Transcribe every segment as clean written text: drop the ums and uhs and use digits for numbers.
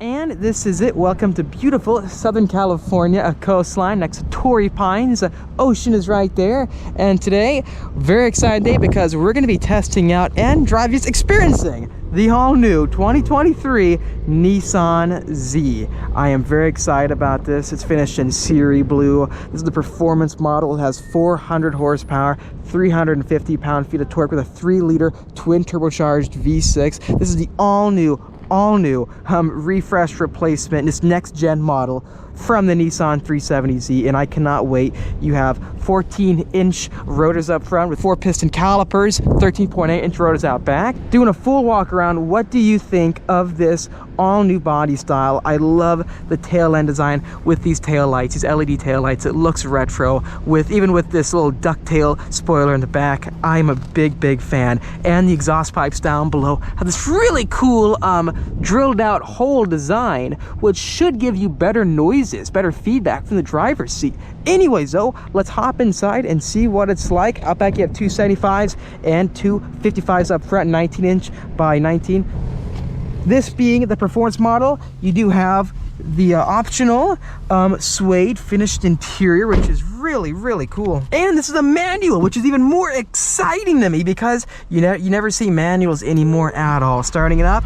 And this is it. Welcome to beautiful Southern California, a coastline next to Torrey Pines. Ocean is right there. And today, very excited day because we're going to be testing out and experiencing the all-new 2023 Nissan Z. I am very excited about this. It's finished in Siri Blue. This is the performance model. It has 400 horsepower, 350 pound-feet of torque with a 3-liter twin turbocharged V6. This is the all-new refresh replacement, this next gen model from the Nissan 370Z, and I cannot wait. You have 14-inch rotors up front with 4-piston calipers, 13.8-inch rotors out back. Doing a full walk around, what do you think of this all-new body style? I love the tail end design with these tail lights, these LED tail lights. It looks retro, even with this little ducktail spoiler in the back. I'm a big fan. And the exhaust pipes down below have this really cool drilled out hole design, which should give you better noises, better feedback from the driver's seat. Anyways though, let's hop inside and see what it's like. Out back you have two 75s and two 55s up front, 19-inch by 19. This being the performance model, you do have the optional suede finished interior, which is really cool. And this is a manual, which is even more exciting to me because you never see manuals anymore at all. Starting it up.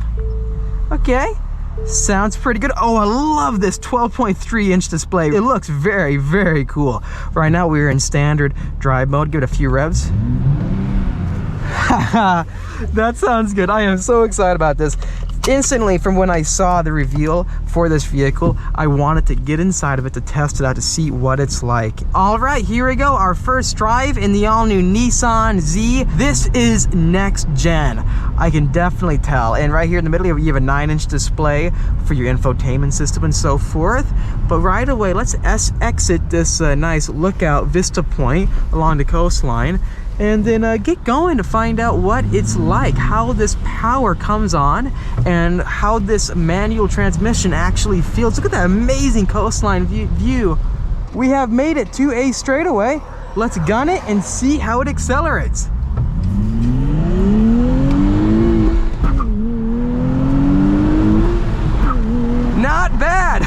Okay. Sounds pretty good. Oh, I love this 12.3-inch display. It looks very cool. Right now we're in standard drive mode. Give it a few revs. That sounds good. I am so excited about this. Instantly, from when I saw the reveal for this vehicle, I wanted to get inside of it to test it out to see what it's like. All right, here we go. Our first drive in the all-new Nissan Z. This is next gen. I can definitely tell. And right here in the middle, you have a 9-inch display for your infotainment system and so forth. But right away, let's exit this nice lookout vista point along the coastline and then get going to find out what it's like, how this power comes on, and how this manual transmission actually feels. Look at that amazing coastline view. We have made it to a straightaway. Let's gun it and see how it accelerates. Not bad.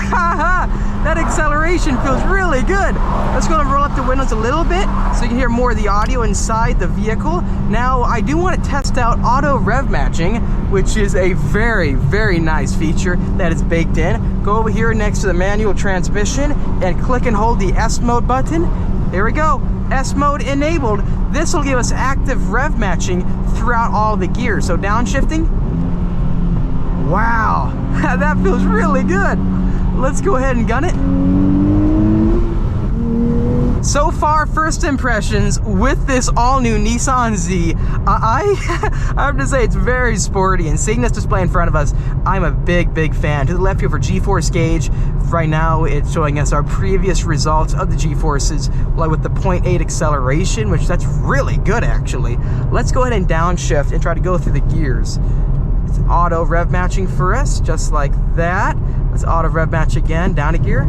That acceleration feels really good. Let's go and roll up the windows a little bit so you can hear more of the audio inside the vehicle. Now, I do want to test out auto rev matching, which is a very nice feature that is baked in. Go over here next to the manual transmission and click and hold the S mode button. There we go. S mode enabled. This will give us active rev matching throughout all the gears. So downshifting. Wow, that feels really good. Let's go ahead and gun it. So far, first impressions with this all-new Nissan Z. I have to say it's very sporty, and seeing this display in front of us, I'm a big fan. To the left here for G-force gauge. Right now, it's showing us our previous results of the G-forces, like with the 0.8 acceleration, which that's really good actually. Let's go ahead and downshift and try to go through the gears. It's auto rev matching for us, just like that. Let's auto rev match again, down a gear.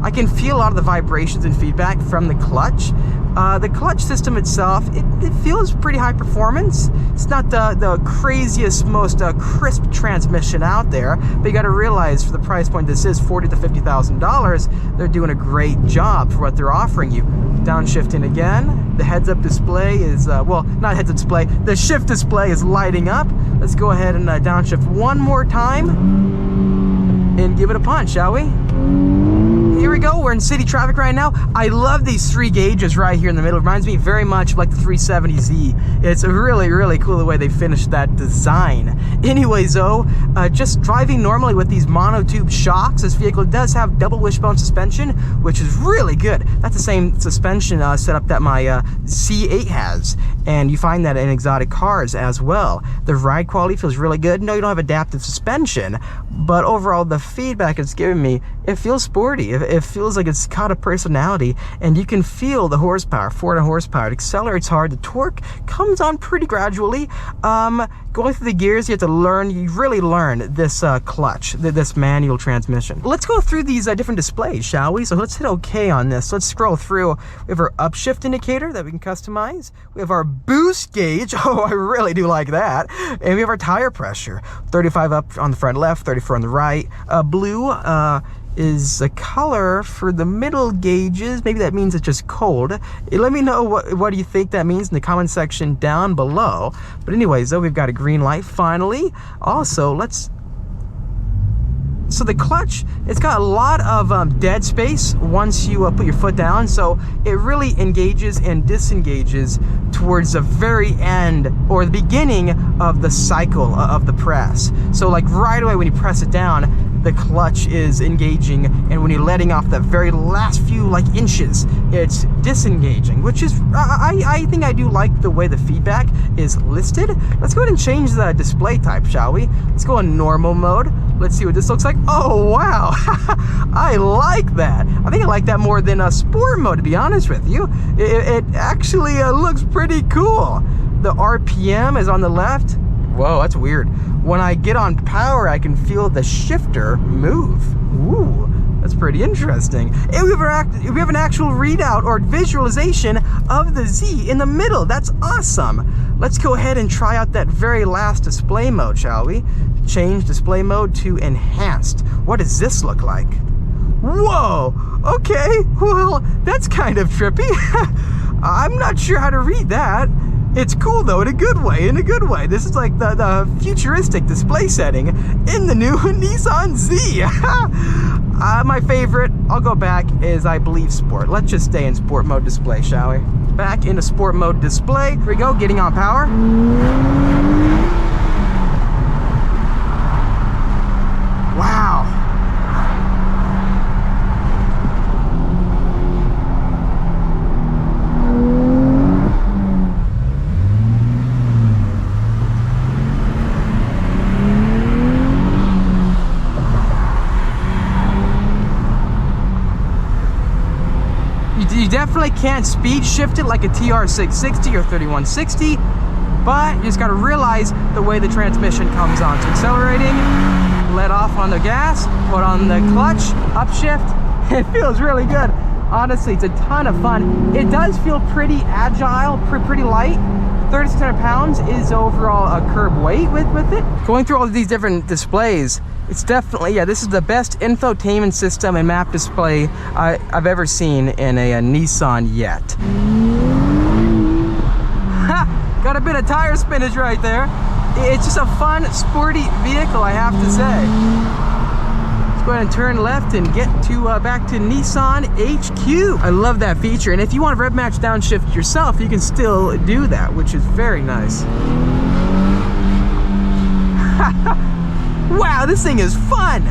I can feel a lot of the vibrations and feedback from the clutch. The clutch system itself, it feels pretty high performance. It's not the craziest, most crisp transmission out there, but you gotta realize for the price point this is, $40,000 to $50,000, they're doing a great job for what they're offering you. Downshifting again. The heads-up display is, well, not heads-up display, the shift display is lighting up. Let's go ahead and downshift one more time and give it a punch, shall we? Here we go, we're in city traffic right now. I love these 3 gauges right here in the middle. It reminds me very much of like the 370Z. It's really cool the way they finished that design. Anyways though, just driving normally with these monotube shocks, this vehicle does have double wishbone suspension, which is really good. That's the same suspension setup that my C8 has, and you find that in exotic cars as well. The ride quality feels really good. No, you don't have adaptive suspension, but overall the feedback it's giving me, it feels sporty. It feels like it's got a personality, and you can feel the horsepower, 400 horsepower. It accelerates hard. The torque comes on pretty gradually. Going through the gears, you have to learn, you really learn this clutch, this manual transmission. Let's go through these different displays, shall we? So let's hit OK on this. Let's scroll through. We have our upshift indicator that we can customize. We have our boost gauge. Oh, I really do like that. And we have our tire pressure. 35 up on the front left, 34 on the right. Blue is a color for the middle gauges. Maybe that means it's just cold. Let me know what do you think that means in the comment section down below. But anyways, though, we've got a green light finally. Also, so the clutch, it's got a lot of dead space once you put your foot down, so it really engages and disengages towards the very end or the beginning of the cycle of the press. So like right away when you press it down, the clutch is engaging, and when you're letting off the very last few like inches, it's disengaging, which is, I think I do like the way the feedback is listed. Let's go ahead and change the display type, shall we? Let's go in normal mode. Let's see what this looks like. Oh, wow. I like that. I think I like that more than a sport mode, to be honest with you. It actually looks pretty cool. The RPM is on the left. Whoa, that's weird. When I get on power, I can feel the shifter move. Ooh, that's pretty interesting. And we have an actual readout or visualization of the Z in the middle. That's awesome. Let's go ahead and try out that very last display mode, shall we? Change display mode to enhanced. What does this look like? Whoa, okay, well, that's kind of trippy. I'm not sure how to read that. It's cool though, in a good way, This is like the futuristic display setting in the new Nissan Z. My favorite, I'll go back, is I believe sport. Let's just stay in sport mode display, shall we? Back into sport mode display. Here we go, getting on power. Wow. You definitely can't speed shift it like a TR660 or 3160, but you just got to realize the way the transmission comes on. So accelerating, let off on the gas, put on the clutch, upshift. It feels really good. Honestly, it's a ton of fun. It does feel pretty agile, pretty light. 3,600 pounds is overall a curb weight with it. Going through all of these different displays, it's definitely, yeah, this is the best infotainment system and map display I've ever seen in a Nissan yet. Ha! Got a bit of tire spinach right there. It's just a fun, sporty vehicle, I have to say. Let's go ahead and turn left and get to back to Nissan HQ. I love that feature, and if you want to rev match downshift yourself, you can still do that, which is very nice. Wow, this thing is fun!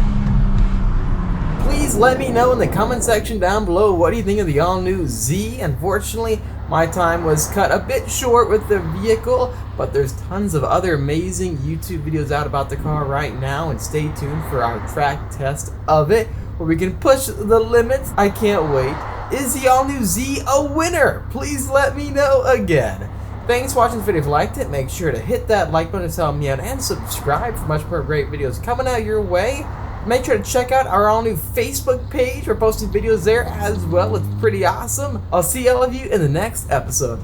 Please let me know in the comment section down below, what do you think of the all-new Z? Unfortunately, my time was cut a bit short with the vehicle, but there's tons of other amazing YouTube videos out about the car right now, and stay tuned for our track test of it, where we can push the limits. I can't wait. Is the all-new Z a winner? Please let me know again. Thanks for watching this video. If you liked it, make sure to hit that like button to help me out, and subscribe for much more great videos coming out your way. Make sure to check out our all-new Facebook page. We're posting videos there as well. It's pretty awesome. I'll see all of you in the next episode.